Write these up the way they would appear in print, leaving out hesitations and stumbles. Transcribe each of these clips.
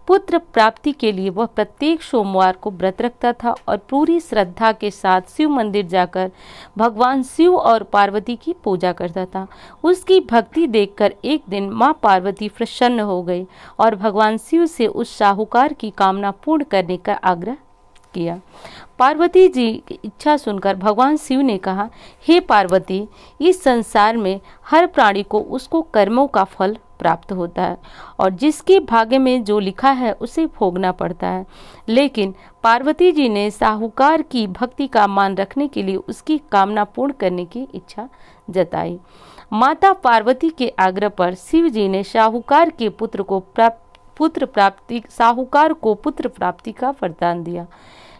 पुत्र प्राप्ति के लिए वह प्रत्येक सोमवार को व्रत रखता था और पूरी श्रद्धा के साथ शिव मंदिर जाकर भगवान शिव और पार्वती की पूजा करता था। उसकी भक्ति देखकर एक दिन माँ पार्वती प्रसन्न हो गई और भगवान शिव से उस साहूकार की कामना पूर्ण करने का आग्रह किया। पार्वती जी की इच्छा सुनकर भगवान शिव ने कहा, हे पार्वती, इस संसार में हर प्राणी को उसको कर्मों का फल प्राप्त होता है और जिसके भाग्य में जो लिखा है उसे भोगना पड़ता है। लेकिन पार्वती जी ने साहूकार की भक्ति का मान रखने के लिए उसकी कामना पूर्ण करने की इच्छा जताई। माता पार्वती के आग्रह पर शिव जी ने साहूकार को पुत्र प्राप्ति का वरदान दिया,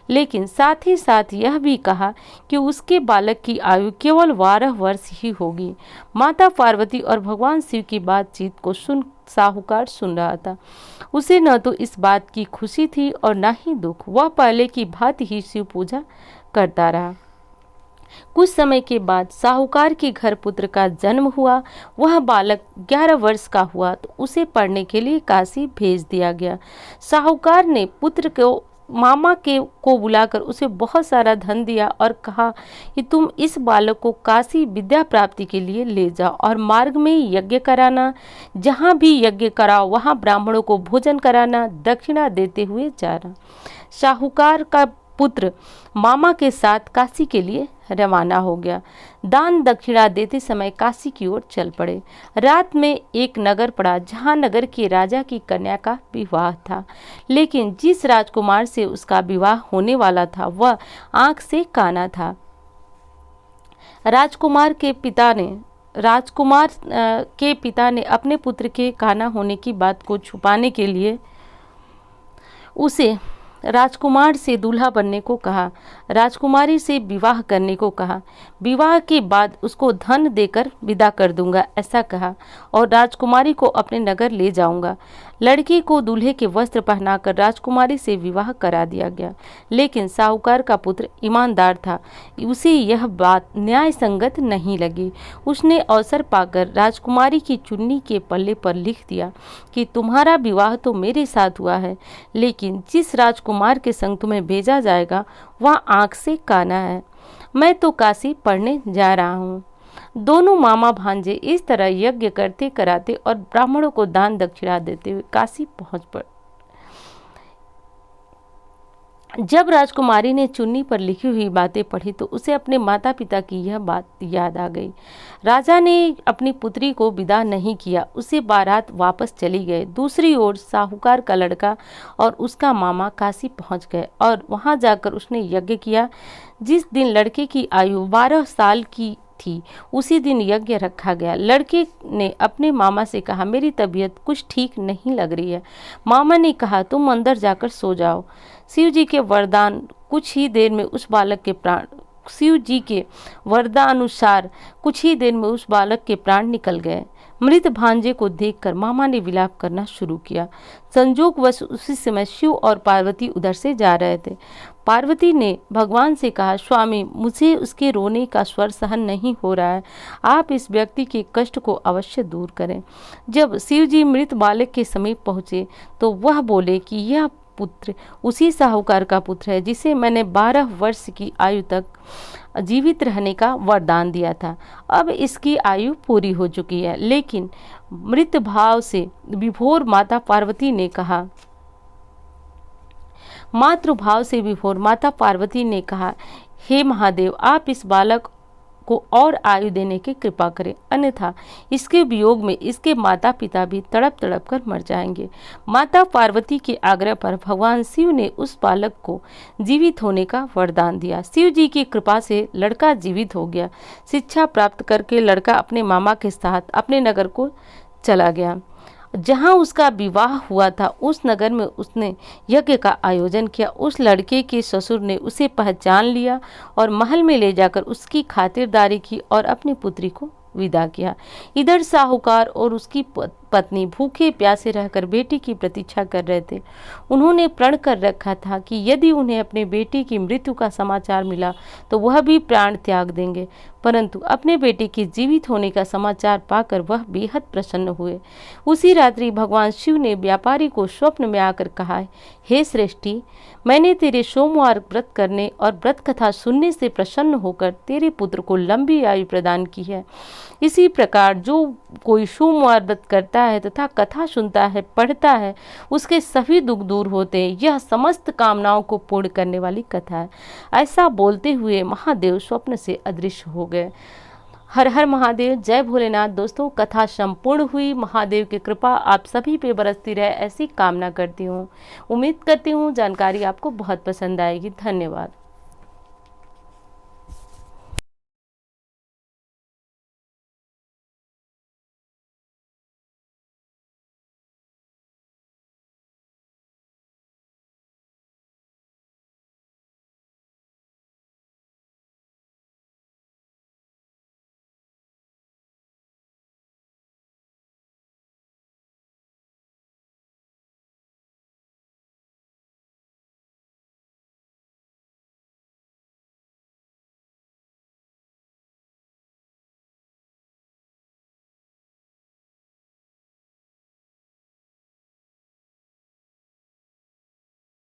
लेकिन साथ ही साथ यह भी कहा कि उसके बालक की आयु केवल 12 वर्ष ही होगी। माता पार्वती और भगवान शिव की बातचीत को साहूकार सुन रहा था। उसे न तो इस बात की खुशी थी और न ही दुख। वह पहले की भांति ही शिव पूजा करता रहा। कुछ समय के बाद साहूकार के घर पुत्र का जन्म हुआ। वह बालक 11 वर्ष का हुआ तो उसे पढ़ने के लिए काशी भेज दिया गया। साहूकार ने पुत्र को बुलाकर उसे बहुत सारा धन दिया और कहा कि तुम इस बालक को काशी विद्या प्राप्ति के लिए ले जाओ और मार्ग में यज्ञ कराना, जहाँ भी यज्ञ कराओ वहाँ ब्राह्मणों को भोजन कराना, दक्षिणा देते हुए जाना। साहूकार का पुत्र मामा के साथ काशी के लिए रवाना हो गया। दान दक्षिणा देते समय काशी की ओर चल पड़े। रात में एक नगर पड़ा जहां नगर के राजा की कन्या का विवाह था, लेकिन जिस राजकुमार से उसका विवाह होने वाला था वह आंख से काना था। राजकुमार के पिता ने अपने पुत्र के काना होने की बात को छुपाने के लिए उसे राजकुमार से दूल्हा बनने को कहा, राजकुमारी से विवाह करने को कहा। विवाह के बाद उसको धन देकर विदा कर दूंगा ऐसा कहा और राजकुमारी को अपने नगर ले जाऊंगा। लड़की को दूल्हे के वस्त्र पहनाकर राजकुमारी से विवाह करा दिया गया, लेकिन साहूकार का पुत्र ईमानदार था। उसे यह बात न्याय संगत नहीं लगी। उसने अवसर पाकर राजकुमारी की चुन्नी के पल्ले पर लिख दिया कि तुम्हारा विवाह तो मेरे साथ हुआ है, लेकिन जिस राजकुमार के संग तुम्हें भेजा जाएगा वह आंख से काना है। मैं तो काशी पढ़ने जा रहा हूँ। दोनों मामा भांजे इस तरह यज्ञ करते कराते और ब्राह्मणों को दान दक्षिणा देते हुए काशी पहुंच पड़े। जब राजकुमारी ने चुन्नी पर लिखी हुई बातें पढ़ी तो उसे अपने माता पिता की यह बात याद आ गई। राजा ने अपनी पुत्री को विदा नहीं किया, उसे बारात वापस चली गए। दूसरी ओर साहूकार का लड़का और उसका मामा काशी पहुंच गए और वहां जाकर उसने यज्ञ किया। जिस दिन लड़के की आयु 12 साल की थी उसी दिन यज्ञ रखा गया। लड़के ने अपने मामा से कहा, मेरी तबीयत कुछ ठीक नहीं लग रही है। मामा ने कहा, तुम अंदर जाकर सो जाओ। शिव जी के वरदान कुछ ही देर में उस बालक के प्राण शिव जी के वरदानुसार कुछ ही देर में उस बालक के प्राण निकल गए। मृत भांजे को देखकर मामा ने विलाप करना शुरू किया। संजोगवश उसी समय शिव और पार्वती उधर से जा रहे थे। पार्वती ने भगवान से कहा, स्वामी, मुझे उसके रोने का स्वर सहन नहीं हो रहा है, आप इस व्यक्ति के कष्ट को अवश्य दूर करें। जब शिव जी मृत बालक के समीप पहुँचे तो वह बोले कि यह पुत्र उसी साहूकार का पुत्र है जिसे मैंने 12 वर्ष की आयु तक जीवित रहने का वरदान दिया था। अब इसकी आयु पूरी हो चुकी है। लेकिन मृत भाव से विभोर माता पार्वती ने कहा, हे महादेव, आप इस बालक को और आयु देने की कृपा करें, अन्यथा इसके वियोग में इसके माता पिता भी तड़प तड़प कर मर जाएंगे। माता पार्वती के आग्रह पर भगवान शिव ने उस बालक को जीवित होने का वरदान दिया। शिव जी की कृपा से लड़का जीवित हो गया। शिक्षा प्राप्त करके लड़का अपने मामा के साथ अपने नगर को चला गया। जहां उसका विवाह हुआ था उस नगर में उसने यज्ञ का आयोजन किया। उस लड़के के ससुर ने उसे पहचान लिया और महल में ले जाकर उसकी खातिरदारी की और अपनी पुत्री को विदा किया। इधर साहूकार और उसकी पत्नी भूखे प्यासे रहकर बेटी की प्रतीक्षा कर रहे थे। उन्होंने प्रण कर रखा था कि यदि उन्हें अपने बेटी की मृत्यु का समाचार मिला तो वह भी प्राण त्याग देंगे, परंतु अपने बेटे के जीवित होने का समाचार पाकर वह बेहद प्रसन्न हुए। उसी रात्रि भगवान शिव ने व्यापारी को स्वप्न में आकर कहा, हे श्रेष्ठी, मैंने तेरे सोमवार व्रत करने और व्रत कथा सुनने से प्रसन्न होकर तेरे पुत्र को लंबी आयु प्रदान की है। इसी प्रकार जो कोई सोमवार व्रत करता है तथा कथा सुनता है, पढ़ता है, उसके सभी दुख दूर होते हैं। यह समस्त कामनाओं को पूर्ण करने वाली कथा है। ऐसा बोलते हुए महादेव स्वप्न से अदृश्य हो गए। हर हर महादेव, जय भोलेनाथ। दोस्तों, कथा संपूर्ण हुई। महादेव की कृपा आप सभी पे बरसती रहे, ऐसी कामना करती हूँ। उम्मीद करती हूँ जानकारी आपको बहुत पसंद आएगी। धन्यवाद।